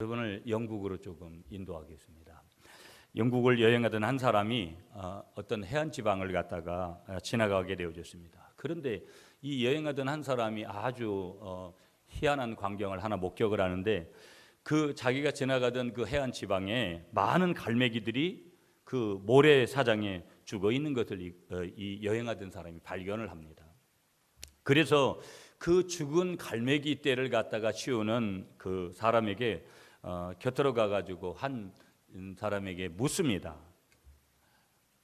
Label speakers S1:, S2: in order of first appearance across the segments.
S1: 여러분을 영국으로 조금 인도하겠습니다. 영국을 여행하던 한 사람이 어떤 해안 지방을 갔다가 지나가게 되어졌습니다. 그런데 이 여행하던 한 사람이 아주 희한한 광경을 하나 목격을 하는데, 그 자기가 지나가던 그 해안 지방에 많은 갈매기들이 그 모래사장에 죽어 있는 것을 이 여행하던 사람이 발견을 합니다. 그래서 그 죽은 갈매기 떼를 갖다가 치우는 그 사람에게 곁으로 가가지고 한 사람에게 묻습니다.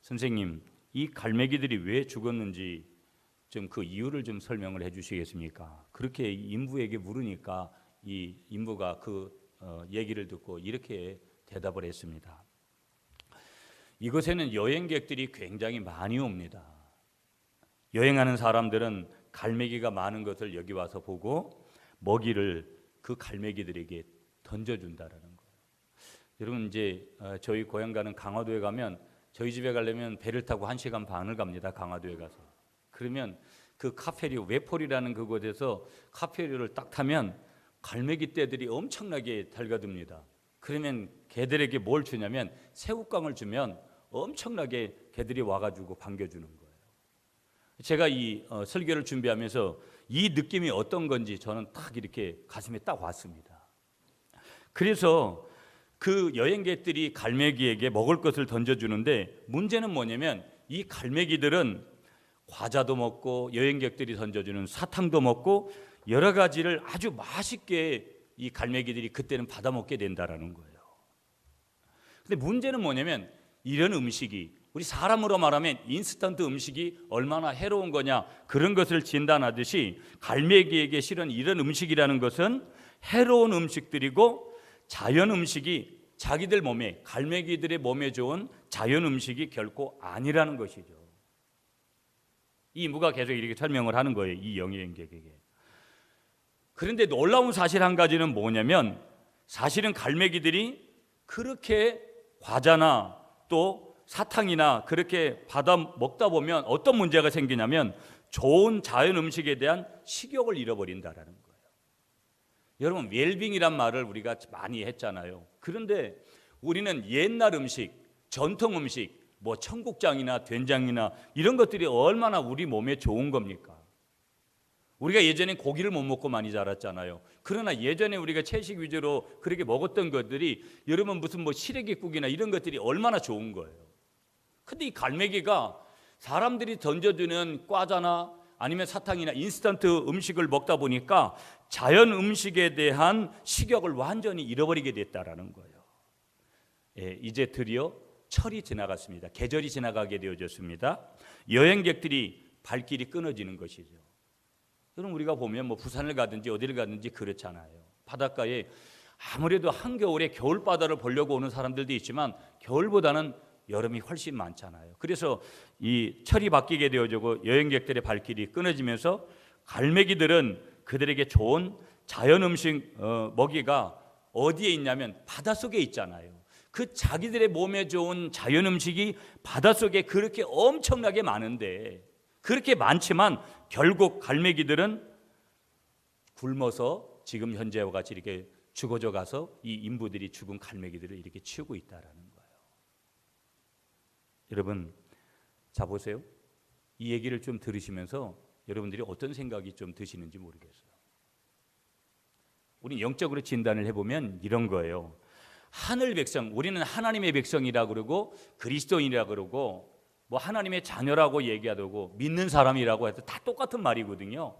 S1: 선생님, 이 갈매기들이 왜 죽었는지 좀 그 이유를 좀 설명을 해주시겠습니까? 그렇게 인부에게 물으니까 이 인부가 그 얘기를 듣고 이렇게 대답을 했습니다. 이곳에는 여행객들이 굉장히 많이 옵니다. 여행하는 사람들은 갈매기가 많은 것을 여기 와서 보고 먹이를 그 갈매기들에게 던져준다라는 거예요. 여러분, 이제 저희 고향 가는 강화도에 가면, 저희 집에 가려면 배를 타고 1시간 반을 갑니다. 강화도에 가서. 그러면 그 카페류, 외폴이라는 그곳에서 카페류를 딱 타면 갈매기 떼들이 엄청나게 달가듭니다. 그러면 개들에게 뭘 주냐면 새우깡을 주면 엄청나게 개들이 와가지고 반겨주는 거예요. 제가 이 설교를 준비하면서 이 느낌이 어떤 건지 저는 딱 이렇게 가슴에 딱 왔습니다. 그래서 그 여행객들이 갈매기에게 먹을 것을 던져주는데, 문제는 뭐냐면 이 갈매기들은 과자도 먹고 여행객들이 던져주는 사탕도 먹고 여러 가지를 아주 맛있게 이 갈매기들이 그때는 받아먹게 된다라는 거예요. 근데 문제는 뭐냐면, 이런 음식이 우리 사람으로 말하면 인스턴트 음식이 얼마나 해로운 거냐, 그런 것을 진단하듯이 갈매기에게 실은 이런 음식이라는 것은 해로운 음식들이고, 자연 음식이 자기들 몸에, 갈매기들의 몸에 좋은 자연 음식이 결코 아니라는 것이죠. 이 인부가 계속 이렇게 설명을 하는 거예요, 이 여행객에게. 그런데 놀라운 사실 한 가지는 뭐냐면, 사실은 갈매기들이 그렇게 과자나 또 사탕이나 그렇게 받아 먹다 보면 어떤 문제가 생기냐면, 좋은 자연 음식에 대한 식욕을 잃어버린다라는 거예요. 여러분, 웰빙이란 말을 우리가 많이 했잖아요. 그런데 우리는 옛날 음식, 전통 음식, 뭐 청국장이나 된장이나 이런 것들이 얼마나 우리 몸에 좋은 겁니까? 우리가 예전에 고기를 못 먹고 많이 자랐잖아요. 그러나 예전에 우리가 채식 위주로 그렇게 먹었던 것들이, 여러분 무슨 뭐 시래기국이나 이런 것들이 얼마나 좋은 거예요. 근데 이 갈매기가 사람들이 던져주는 과자나 아니면 사탕이나 인스턴트 음식을 먹다 보니까 자연 음식에 대한 식욕을 완전히 잃어버리게 됐다라는 거예요. 이제 드디어 철이 지나갔습니다. 계절이 지나가게 되어졌습니다. 여행객들이 발길이 끊어지는 것이죠. 여러분, 우리가 보면 뭐 부산을 가든지 어디를 가든지 그렇잖아요. 바닷가에 아무래도 한겨울에 겨울바다를 보려고 오는 사람들도 있지만 겨울보다는 여름이 훨씬 많잖아요. 그래서 이 철이 바뀌게 되어지고 여행객들의 발길이 끊어지면서 갈매기들은 그들에게 좋은 자연 음식 먹이가 어디에 있냐면 바닷속에 있잖아요. 그 자기들의 몸에 좋은 자연 음식이 바닷속에 그렇게 엄청나게 많은데, 그렇게 많지만 결국 갈매기들은 굶어서 지금 현재와 같이 이렇게 죽어져 가서 이 인부들이 죽은 갈매기들을 이렇게 치우고 있다라는 거예요. 여러분, 자 보세요. 이 얘기를 좀 들으시면서 여러분들이 어떤 생각이 좀 드시는지 모르겠어요. 우리 영적으로 진단을 해보면 이런 거예요. 하늘 백성, 우리는 하나님의 백성이라고 그러고 그리스도인이라고 그러고 뭐 하나님의 자녀라고 얘기하고 믿는 사람이라고 해도 다 똑같은 말이거든요.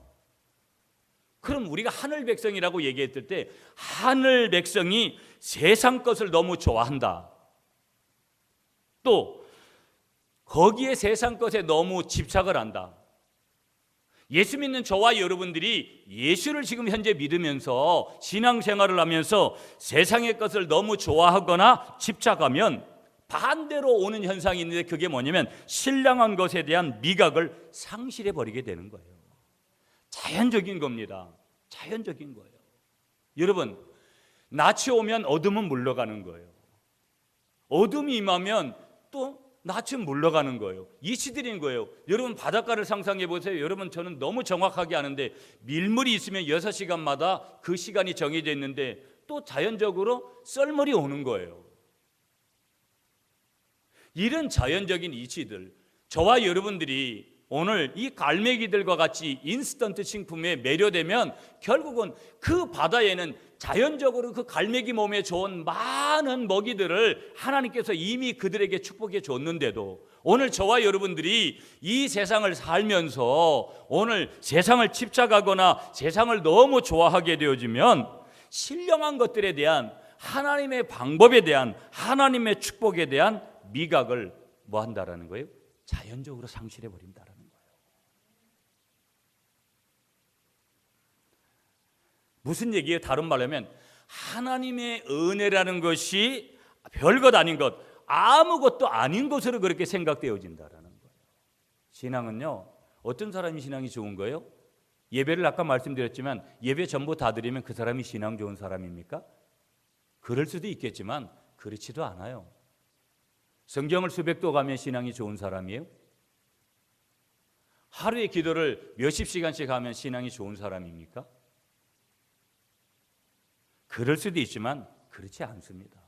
S1: 그럼 우리가 하늘 백성이라고 얘기했을 때, 하늘 백성이 세상 것을 너무 좋아한다, 또 거기에 세상 것에 너무 집착을 한다. 예수 믿는 저와 여러분들이 예수를 지금 현재 믿으면서 신앙생활을 하면서 세상의 것을 너무 좋아하거나 집착하면 반대로 오는 현상이 있는데, 그게 뭐냐면 신령한 것에 대한 미각을 상실해 버리게 되는 거예요. 자연적인 겁니다. 자연적인 거예요. 여러분, 낯이 오면 어둠은 물러가는 거예요. 어둠이 임하면 또 낯은 물러가는 거예요. 이치들인 거예요. 여러분, 바닷가를 상상해 보세요. 여러분, 저는 너무 정확하게 아는데 밀물이 있으면 6시간마다 그 시간이 정해져 있는데 또 자연적으로 썰물이 오는 거예요. 이런 자연적인 이치들, 저와 여러분들이 오늘 이 갈매기들과 같이 인스턴트 식품에 매료되면 결국은 그 바다에는 자연적으로 그 갈매기 몸에 좋은 많은 먹이들을 하나님께서 이미 그들에게 축복해 줬는데도 오늘 저와 여러분들이 이 세상을 살면서 오늘 세상을 집착하거나 세상을 너무 좋아하게 되어지면 신령한 것들에 대한 하나님의 방법에 대한 하나님의 축복에 대한 미각을 뭐 한다라는 거예요? 자연적으로 상실해 버린다라는 거예요. 무슨 얘기예요? 다른 말로 하면 하나님의 은혜라는 것이 별것 아닌 것, 아무것도 아닌 것으로 그렇게 생각되어진다라는 거예요. 신앙은요, 어떤 사람이 신앙이 좋은 거예요? 예배를 아까 말씀드렸지만 예배 전부 다 드리면 그 사람이 신앙 좋은 사람입니까? 그럴 수도 있겠지만 그렇지도 않아요. 성경을 수백 도 가면 신앙이 좋은 사람이에요? 하루에 기도를 몇십 시간씩 하면 신앙이 좋은 사람입니까? 그럴 수도 있지만 그렇지 않습니다.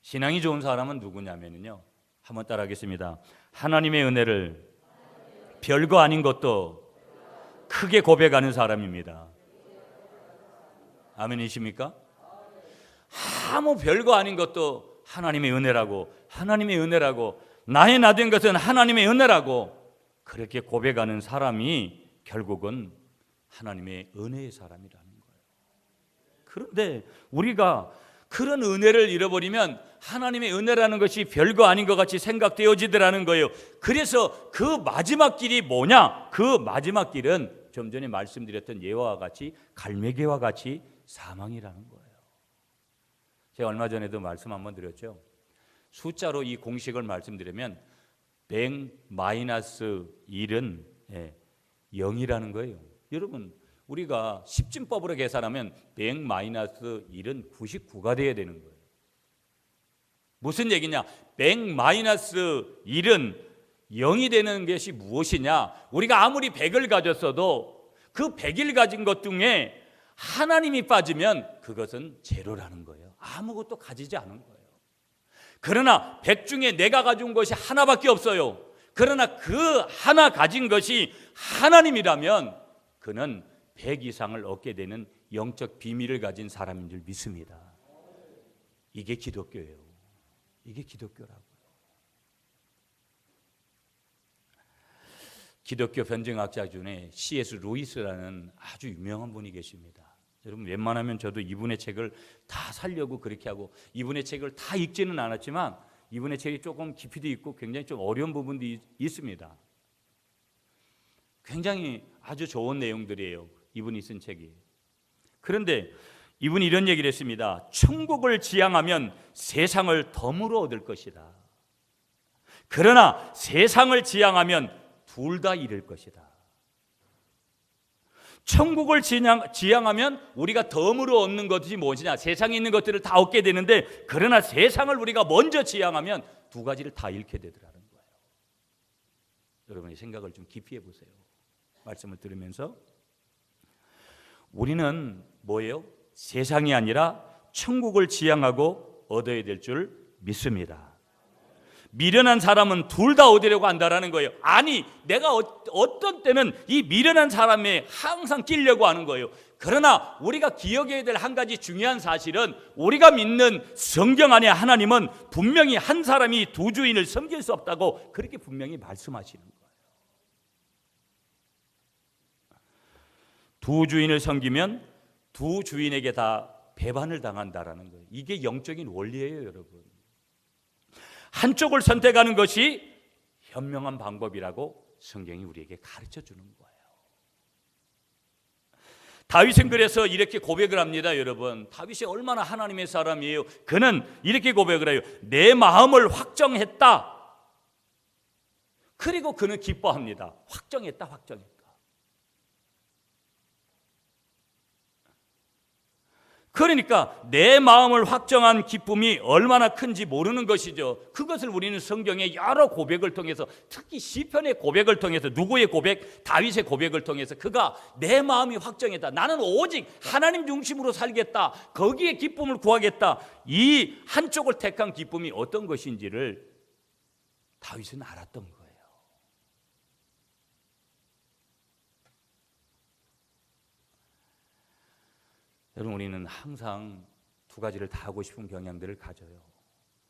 S1: 신앙이 좋은 사람은 누구냐면요, 한번 따라하겠습니다. 하나님의 은혜를 별거 아닌 것도 크게 고백하는 사람입니다. 아멘이십니까? 아무 별거 아닌 것도 하나님의 은혜라고, 하나님의 은혜라고, 나의 나 된 것은 하나님의 은혜라고 그렇게 고백하는 사람이 결국은 하나님의 은혜의 사람이라는 거예요. 그런데 우리가 그런 은혜를 잃어버리면 하나님의 은혜라는 것이 별거 아닌 것 같이 생각되어지더라는 거예요. 그래서 그 마지막 길이 뭐냐? 그 마지막 길은 좀 전에 말씀드렸던 예와 같이 갈매기와 같이 사망이라는 거예요. 제가 얼마 전에도 말씀 한번 드렸죠. 숫자로 이 공식을 말씀드리면 100-1은 0이라는 거예요. 여러분, 우리가 십진법으로 계산하면 100-1은 99가 돼야 되는 거예요. 무슨 얘기냐? 100-1은 0이 되는 것이 무엇이냐? 우리가 아무리 100을 가졌어도 그 100을 가진 것 중에 하나님이 빠지면 그것은 제로라는 거예요. 아무것도 가지지 않은 거예요. 그러나 100 중에 내가 가진 것이 하나밖에 없어요. 그러나 그 하나 가진 것이 하나님이라면 그는 100 이상을 얻게 되는 영적 비밀을 가진 사람인 줄 믿습니다. 이게 기독교예요. 이게 기독교라고요. 기독교 변증학자 중에 C.S. 루이스라는 아주 유명한 분이 계십니다. 여러분, 웬만하면 저도 이분의 책을 다 살려고 그렇게 하고 이분의 책을 다 읽지는 않았지만 이분의 책이 조금 깊이도 있고 굉장히 좀 어려운 부분도 있습니다. 굉장히 아주 좋은 내용들이에요. 이분이 쓴 책이. 그런데 이분이 이런 얘기를 했습니다. 천국을 지향하면 세상을 덤으로 얻을 것이다. 그러나 세상을 지향하면 둘 다 잃을 것이다. 천국을 지향하면 우리가 덤으로 얻는 것이 무엇이냐? 세상에 있는 것들을 다 얻게 되는데, 그러나 세상을 우리가 먼저 지향하면 두 가지를 다 잃게 되더라는 거예요. 여러분의 생각을 좀 깊이 해보세요. 말씀을 들으면서 우리는 뭐예요? 세상이 아니라 천국을 지향하고 얻어야 될 줄 믿습니다. 미련한 사람은 둘 다 얻으려고 한다라는 거예요. 아니, 내가 어떤 때는 이 미련한 사람에 항상 끼려고 하는 거예요. 그러나 우리가 기억해야 될 한 가지 중요한 사실은 우리가 믿는 성경 안에 하나님은 분명히 한 사람이 두 주인을 섬길 수 없다고 그렇게 분명히 말씀하시는 거예요. 두 주인을 섬기면 두 주인에게 다 배반을 당한다라는 거예요. 이게 영적인 원리예요, 여러분. 한쪽을 선택하는 것이 현명한 방법이라고 성경이 우리에게 가르쳐 주는 거예요. 다윗은 그래서 이렇게 고백을 합니다, 여러분. 다윗이 얼마나 하나님의 사람이에요. 그는 이렇게 고백을 해요. 내 마음을 확정했다. 그리고 그는 기뻐합니다. 확정했다. 그러니까 내 마음을 확정한 기쁨이 얼마나 큰지 모르는 것이죠. 그것을 우리는 성경의 여러 고백을 통해서, 특히 시편의 고백을 통해서, 누구의 고백? 다윗의 고백을 통해서 그가 내 마음이 확정했다. 나는 오직 하나님 중심으로 살겠다. 거기에 기쁨을 구하겠다. 이 한쪽을 택한 기쁨이 어떤 것인지를 다윗은 알았던 거예요. 여러분, 우리는 항상 두 가지를 다 하고 싶은 경향들을 가져요.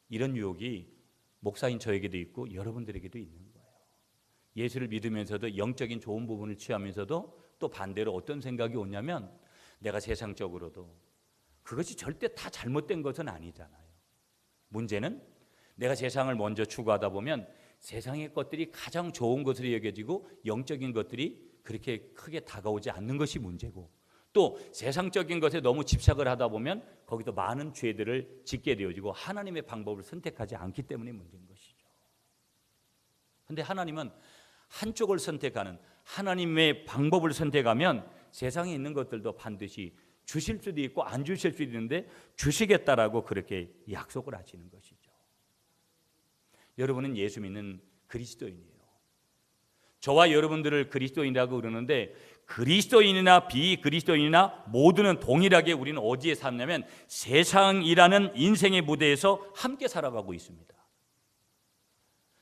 S1: 이런 유혹이 목사인 저에게도 있고 여러분들에게도 있는 거예요. 예수를 믿으면서도 영적인 좋은 부분을 취하면서도 또 반대로 어떤 생각이 오냐면, 내가 세상적으로도, 그것이 절대 다 잘못된 것은 아니잖아요. 문제는 내가 세상을 먼저 추구하다 보면 세상의 것들이 가장 좋은 것으로 여겨지고 영적인 것들이 그렇게 크게 다가오지 않는 것이 문제고, 또 세상적인 것에 너무 집착을 하다 보면 거기도 많은 죄들을 짓게 되어지고 하나님의 방법을 선택하지 않기 때문에 문제인 것이죠. 그런데 하나님은 한쪽을 선택하는, 하나님의 방법을 선택하면 세상에 있는 것들도 반드시 주실 수도 있고 안 주실 수도 있는데 주시겠다라고 그렇게 약속을 하시는 것이죠. 여러분은 예수 믿는 그리스도인이에요. 저와 여러분들을 그리스도인이라고 그러는데, 그리스도인이나 비그리스도인이나 모두는 동일하게 우리는 어디에 사냐면 세상이라는 인생의 무대에서 함께 살아가고 있습니다.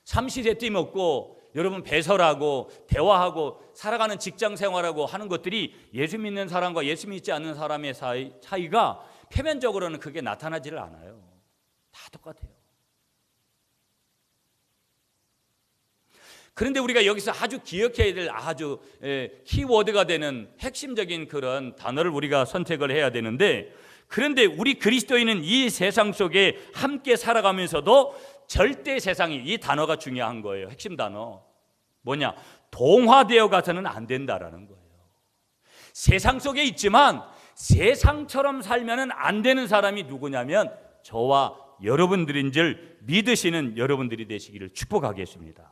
S1: 삼시세끼 먹고 여러분 배설하고 대화하고 살아가는 직장 생활하고 하는 것들이 예수 믿는 사람과 예수 믿지 않는 사람의 차이가 표면적으로는 그게 나타나지를 않아요. 다 똑같아요. 그런데 우리가 여기서 아주 기억해야 될 아주 키워드가 되는 핵심적인 그런 단어를 우리가 선택을 해야 되는데, 그런데 우리 그리스도인은 이 세상 속에 함께 살아가면서도 절대 세상이, 이 단어가 중요한 거예요. 핵심 단어 뭐냐? 동화되어 가서는 안 된다라는 거예요. 세상 속에 있지만 세상처럼 살면은 안 되는 사람이 누구냐면 저와 여러분들인 줄 믿으시는 여러분들이 되시기를 축복하겠습니다.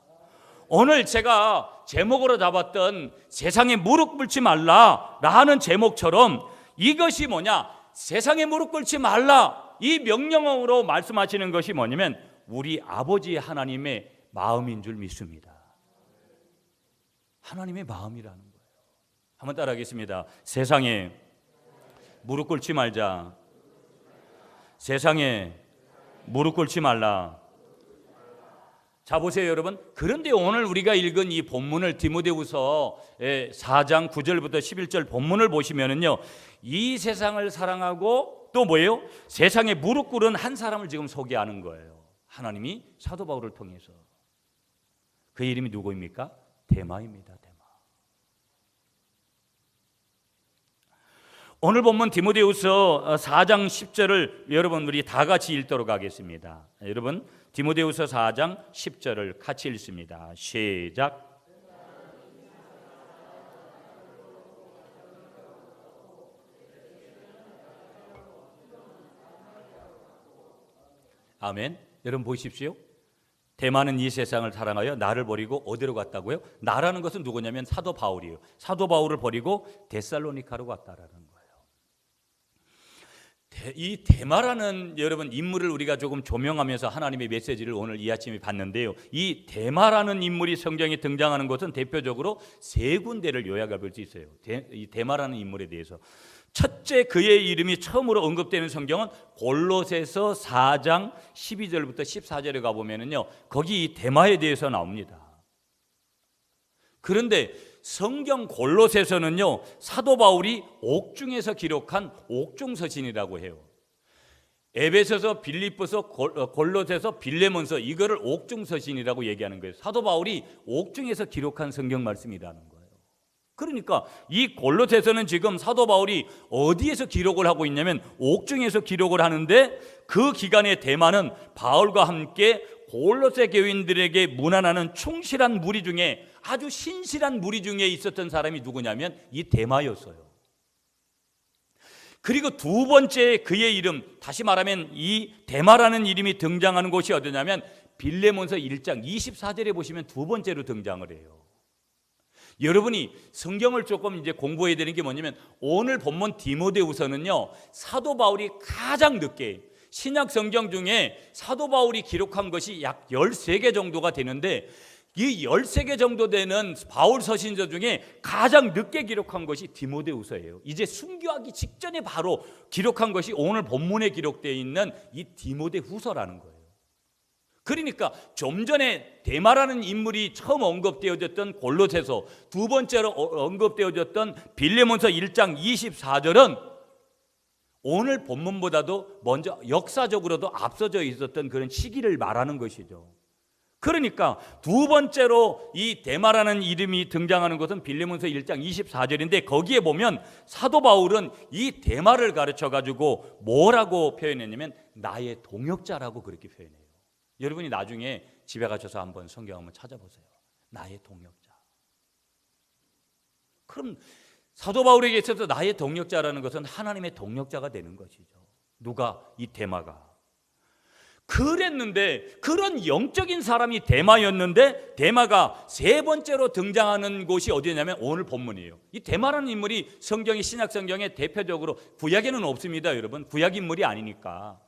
S1: 오늘 제가 제목으로 잡았던 세상에 무릎 꿇지 말라라는 제목처럼 이것이 뭐냐? 세상에 무릎 꿇지 말라, 이 명령어로 말씀하시는 것이 뭐냐면 우리 아버지 하나님의 마음인 줄 믿습니다. 하나님의 마음이라는 거예요. 한번 따라하겠습니다. 세상에 무릎 꿇지 말자. 세상에 무릎 꿇지 말라. 자, 보세요 여러분. 그런데 오늘 우리가 읽은 이 본문을, 디모데후서 4장 9절부터 11절 본문을 보시면은요, 이 세상을 사랑하고 또 뭐예요? 세상에 무릎 꿇은 한 사람을 지금 소개하는 거예요. 하나님이 사도 바울을 통해서. 그 이름이 누구입니까? 데마입니다. 데마. 오늘 본문 디모데후서 4장 10절을 여러분 우리 다 같이 읽도록 하겠습니다. 여러분 디모데후서 4장 10절을 같이 읽습니다. 시작. 아멘. 여러분 보십시오. 대만은 이 세상을 사랑하여 나를 버리고 어디로 갔다고요? 나라는 것은 누구냐면 사도 바울이에요. 사도 바울을 버리고 데살로니카로 갔다라는 거예요. 이 데마라는 여러분 인물을 우리가 조금 조명하면서 하나님의 메시지를 오늘 이 아침에 봤는데요. 이 데마라는 인물이 성경에 등장하는 것은 대표적으로 세 군데를 요약해 볼 수 있어요. 이 데마라는 인물에 대해서. 첫째, 그의 이름이 처음으로 언급되는 성경은 골로새서 4장 12절부터 14절에 가보면은요, 거기 이 데마에 대해서 나옵니다. 그런데 성경 골로새서는요, 사도 바울이 옥중에서 기록한 옥중서신이라고 해요. 에베소서, 빌립보서, 골로새서, 빌레몬서, 이거를 옥중서신이라고 얘기하는 거예요. 사도 바울이 옥중에서 기록한 성경 말씀이라는 거예요. 그러니까 이 골로새서는 지금 사도 바울이 어디에서 기록을 하고 있냐면 옥중에서 기록을 하는데, 그 기간에 데마는 바울과 함께 골로새 교인들에게 문안하는 충실한 무리 중에, 아주 신실한 무리 중에 있었던 사람이 누구냐면 이 데마였어요. 그리고 두 번째 그의 이름, 다시 말하면 이 데마라는 이름이 등장하는 곳이 어디냐면 빌레몬서 1장 24절에 보시면 두 번째로 등장을 해요. 여러분이 성경을 조금 이제 공부해야 되는 게 뭐냐면, 오늘 본문 디모데후서는요, 사도 바울이 가장 늦게, 신약 성경 중에 사도 바울이 기록한 것이 약 13개 정도가 되는데, 이 13개 정도 되는 바울 서신서 중에 가장 늦게 기록한 것이 디모데후서예요. 이제 순교하기 직전에 바로 기록한 것이 오늘 본문에 기록되어 있는 이 디모데후서라는 거예요. 그러니까 좀 전에 데마라는 인물이 처음 언급되어졌던 골로새서, 두 번째로 언급되어졌던 빌레몬서 1장 24절은 오늘 본문보다도 먼저 역사적으로도 앞서져 있었던 그런 시기를 말하는 것이죠. 그러니까 두 번째로 이 데마라는 이름이 등장하는 것은 빌레몬서 1장 24절인데, 거기에 보면 사도 바울은 이 데마를 가르쳐가지고 뭐라고 표현했냐면 나의 동역자라고 그렇게 표현해요. 여러분이 나중에 집에 가셔서 한번 성경 한번 찾아보세요. 나의 동역자. 그럼 사도 바울에게 있어서 나의 동역자라는 것은 하나님의 동역자가 되는 것이죠. 누가? 이 데마가. 그랬는데, 그런 영적인 사람이 데마였는데, 데마가 세 번째로 등장하는 곳이 어디냐면 오늘 본문이에요. 이 데마라는 인물이 성경의, 신약 성경에 대표적으로, 구약에는 없습니다, 여러분. 구약 인물이 아니니까.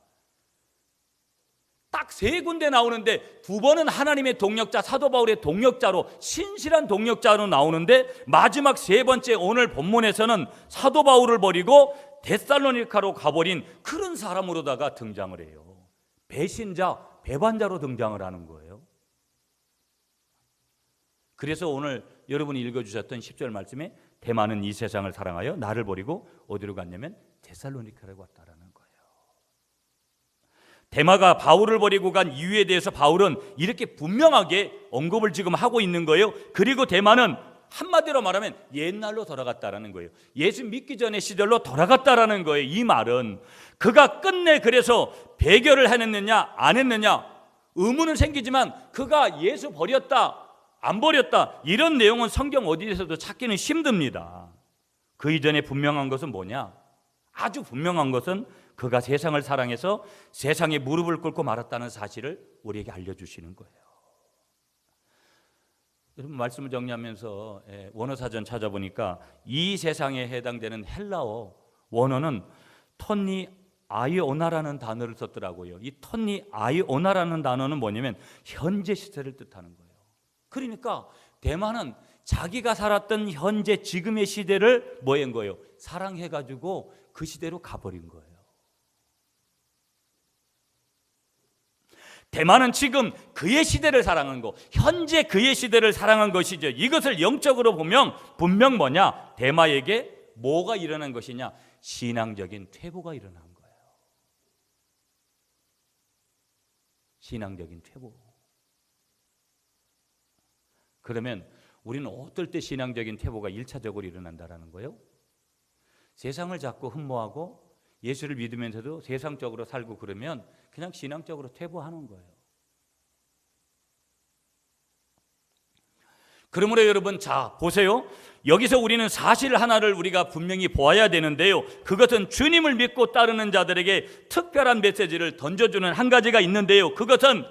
S1: 딱 세 군데 나오는데 두 번은 하나님의 동역자, 사도 바울의 동역자로, 신실한 동역자로 나오는데, 마지막 세 번째 오늘 본문에서는 사도 바울을 버리고 데살로니카로 가버린 그런 사람으로다가 등장을 해요. 배신자, 배반자로 등장을 하는 거예요. 그래서 오늘 여러분이 읽어주셨던 10절 말씀에 데마는 이 세상을 사랑하여 나를 버리고 어디로 갔냐면 데살로니카라고 왔다라는 거예요. 데마가 바울을 버리고 간 이유에 대해서 바울은 이렇게 분명하게 언급을 지금 하고 있는 거예요. 그리고 데마는 한마디로 말하면 옛날로 돌아갔다라는 거예요. 예수 믿기 전의 시절로 돌아갔다라는 거예요. 이 말은 그가 끝내 그래서 배교를 했느냐 안 했느냐 의문은 생기지만, 그가 예수 버렸다 안 버렸다 이런 내용은 성경 어디에서도 찾기는 힘듭니다. 그 이전에 분명한 것은 뭐냐? 아주 분명한 것은 그가 세상을 사랑해서 세상에 무릎을 꿇고 말았다는 사실을 우리에게 알려주시는 거예요. 여러분, 말씀을 정리하면서 원어사전 찾아보니까 이 세상에 해당되는 헬라어 원어는 톤니 아이오나라는 단어를 썼더라고요. 이 톤니 아이오나라는 단어는 뭐냐면 현재 시대를 뜻하는 거예요. 그러니까 데마는 자기가 살았던 현재 지금의 시대를 뭐한 거예요? 사랑해가지고 그 시대로 가버린 거예요. 데마는 지금 그의 시대를 사랑한 거, 현재 그의 시대를 사랑한 것이죠. 이것을 영적으로 보면 분명 뭐냐? 데마에게 뭐가 일어난 것이냐? 신앙적인 퇴보가 일어난 거예요. 신앙적인 퇴보. 그러면 우리는 어떨 때 신앙적인 퇴보가 1차적으로 일어난다라는 거예요? 세상을 자꾸 흠모하고 예수를 믿으면서도 세상적으로 살고 그러면 그냥 신앙적으로 퇴보하는 거예요. 그러므로 여러분, 자 보세요. 여기서 우리는 사실 하나를 우리가 분명히 보아야 되는데요, 그것은 주님을 믿고 따르는 자들에게 특별한 메시지를 던져주는 한 가지가 있는데요, 그것은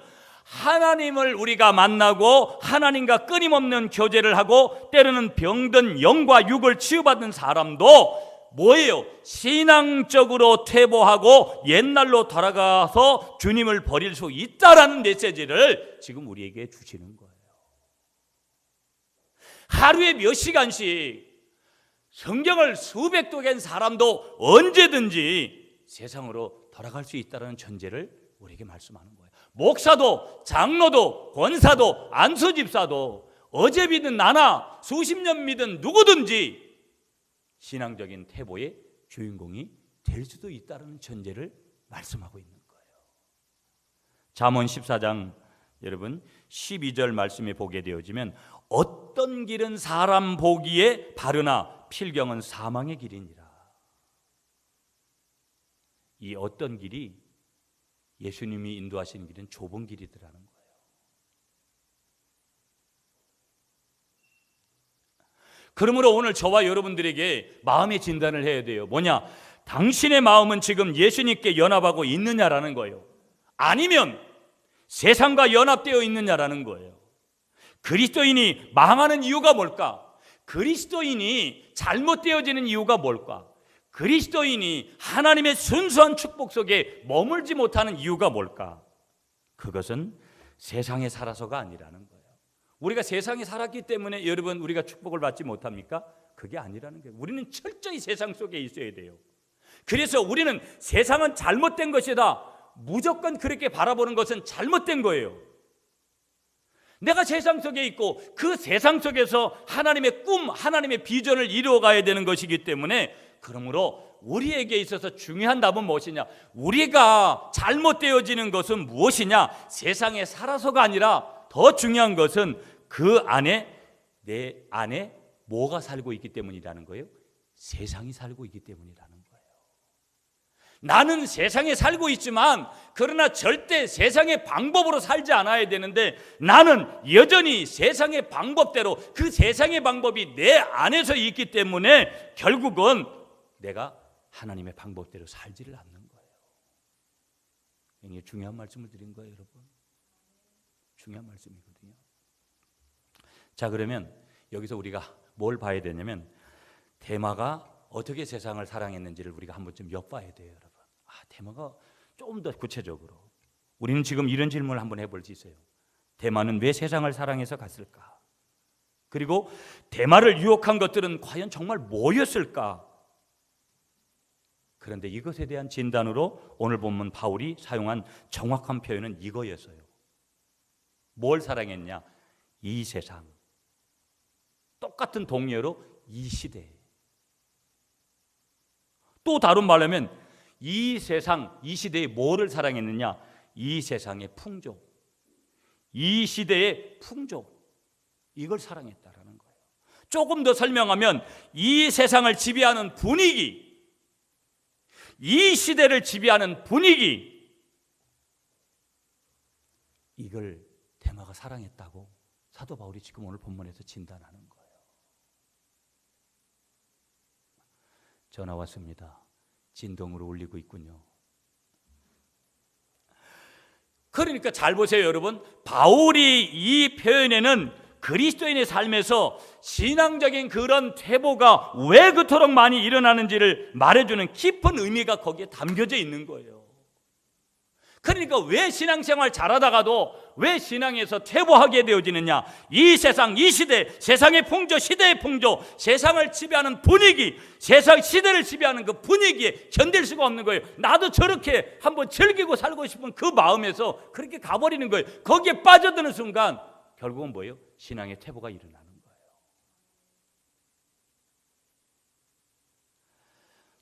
S1: 하나님을 우리가 만나고 하나님과 끊임없는 교제를 하고 때로는 병든 영과 육을 치유받은 사람도 뭐예요? 신앙적으로 퇴보하고 옛날로 돌아가서 주님을 버릴 수 있다라는 메시지를 지금 우리에게 주시는 거예요. 하루에 몇 시간씩 성경을 수백 독인 사람도 언제든지 세상으로 돌아갈 수 있다는 전제를 우리에게 말씀하는 거예요. 목사도 장로도 권사도 안수집사도 어제 믿은 나나 수십 년 믿은 누구든지 신앙적인 퇴보의 주인공이 될 수도 있다는 전제를 말씀하고 있는 거예요. 잠언 14장 여러분 12절 말씀에 보게 되어지면 어떤 길은 사람 보기에 바르나 필경은 사망의 길이니라. 이 어떤 길이 예수님이 인도하신 길은 좁은 길이더라는 거예요. 그러므로 오늘 저와 여러분들에게 마음의 진단을 해야 돼요. 뭐냐? 당신의 마음은 지금 예수님께 연합하고 있느냐라는 거예요. 아니면 세상과 연합되어 있느냐라는 거예요. 그리스도인이 망하는 이유가 뭘까? 그리스도인이 잘못되어지는 이유가 뭘까? 그리스도인이 하나님의 순수한 축복 속에 머물지 못하는 이유가 뭘까? 그것은 세상에 살아서가 아니라는 거예요. 우리가 세상에 살았기 때문에 여러분 우리가 축복을 받지 못합니까? 그게 아니라는 거예요. 우리는 철저히 세상 속에 있어야 돼요. 그래서 우리는 세상은 잘못된 것이다, 무조건 그렇게 바라보는 것은 잘못된 거예요. 내가 세상 속에 있고 그 세상 속에서 하나님의 꿈, 하나님의 비전을 이루어가야 되는 것이기 때문에, 그러므로 우리에게 있어서 중요한 답은 무엇이냐? 우리가 잘못되어지는 것은 무엇이냐? 세상에 살아서가 아니라 더 중요한 것은 그 안에, 내 안에 뭐가 살고 있기 때문이라는 거예요. 세상이 살고 있기 때문이라는 거예요. 나는 세상에 살고 있지만 그러나 절대 세상의 방법으로 살지 않아야 되는데, 나는 여전히 세상의 방법대로, 그 세상의 방법이 내 안에서 있기 때문에 결국은 내가 하나님의 방법대로 살지를 않는 거예요. 굉장히 중요한 말씀을 드린 거예요, 여러분. 중요한 말씀이거든요. 자, 그러면 여기서 우리가 뭘 봐야 되냐면, 데마가 어떻게 세상을 사랑했는지를 우리가 한번 좀 엿봐야 돼요, 여러분. 데마가 조금 더 구체적으로, 우리는 지금 이런 질문을 한번 해볼 수 있어요. 데마는 왜 세상을 사랑해서 갔을까? 그리고 데마를 유혹한 것들은 과연 정말 뭐였을까? 그런데 이것에 대한 진단으로 오늘 본문 바울이 사용한 정확한 표현은 이거였어요. 뭘 사랑했냐? 이 세상. 똑같은 동료로 이 시대. 또 다른 말로 하면 이 세상, 이 시대에 뭐를 사랑했느냐? 이 세상의 풍조, 이 시대의 풍조, 이걸 사랑했다라는 거예요. 조금 더 설명하면 이 세상을 지배하는 분위기, 이 시대를 지배하는 분위기, 이걸 데마가 사랑했다고 사도 바울이 지금 오늘 본문에서 진단하는 거예요. 전화 왔습니다. 진동으로 울리고 있군요. 그러니까 잘 보세요, 여러분. 바울이 이 표현에는 그리스도인의 삶에서 신앙적인 그런 퇴보가 왜 그토록 많이 일어나는지를 말해주는 깊은 의미가 거기에 담겨져 있는 거예요. 그러니까 왜 신앙생활 잘하다가도 왜 신앙에서 퇴보하게 되어지느냐? 이 세상, 이 시대, 세상의 풍조, 시대의 풍조, 세상을 지배하는 분위기, 세상 시대를 지배하는 그 분위기에 견딜 수가 없는 거예요. 나도 저렇게 한번 즐기고 살고 싶은 그 마음에서 그렇게 가버리는 거예요. 거기에 빠져드는 순간 결국은 뭐예요? 신앙의 퇴보가 일어나는 거예요.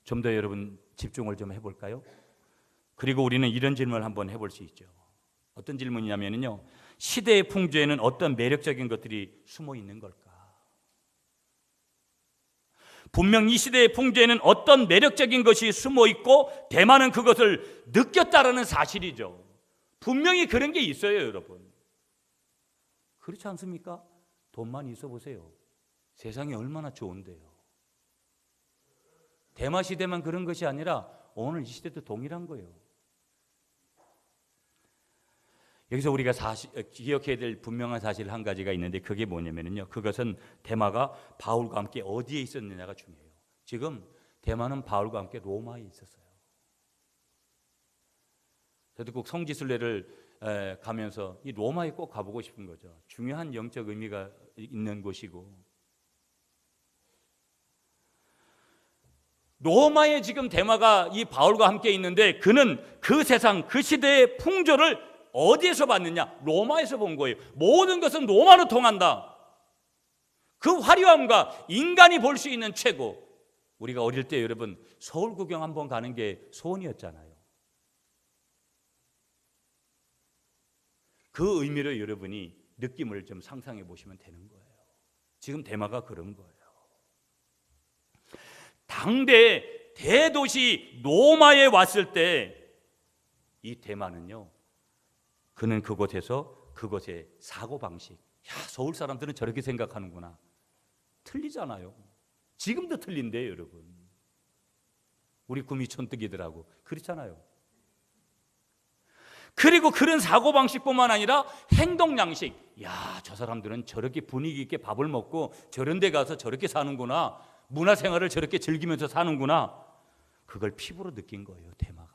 S1: 좀 더 여러분 집중을 좀 해볼까요? 그리고 우리는 이런 질문을 한번 해볼 수 있죠. 어떤 질문이냐면요, 시대의 풍조에는 어떤 매력적인 것들이 숨어 있는 걸까? 분명 이 시대의 풍조에는 어떤 매력적인 것이 숨어 있고 데마는 그것을 느꼈다라는 사실이죠. 분명히 그런 게 있어요, 여러분. 그렇지 않습니까? 돈만 있어 보세요. 세상이 얼마나 좋은데요. 데마 시대만 그런 것이 아니라 오늘 이 시대도 동일한 거예요. 여기서 우리가 기억해야 될 분명한 사실 한 가지가 있는데, 그게 뭐냐면요, 그것은 데마가 바울과 함께 어디에 있었느냐가 중요해요. 지금 데마는 바울과 함께 로마에 있었어요. 저도 꼭 성지순례를 가면서 이 로마에 꼭 가보고 싶은 거죠. 중요한 영적 의미가 있는 곳이고, 로마에 지금 데마가 이 바울과 함께 있는데, 그는 그 세상, 그 시대의 풍조를 어디에서 봤느냐? 로마에서 본 거예요. 모든 것은 로마로 통한다. 그 화려함과 인간이 볼 수 있는 최고. 우리가 어릴 때 여러분 서울 구경 한번 가는 게 소원이었잖아요. 그 의미로 여러분이 느낌을 좀 상상해 보시면 되는 거예요. 지금 데마가 그런 거예요. 당대 대도시 로마에 왔을 때 이 데마는요, 그는 그곳에서 그곳의 사고방식, 서울 사람들은 저렇게 생각하는구나, 틀리잖아요. 지금도 틀린데요, 여러분. 우리 구미촌뜨기들하고 그렇잖아요. 그리고 그런 사고방식뿐만 아니라 행동 양식. 야, 저 사람들은 저렇게 분위기 있게 밥을 먹고 저런 데 가서 저렇게 사는구나. 문화생활을 저렇게 즐기면서 사는구나. 그걸 피부로 느낀 거예요, 대마가.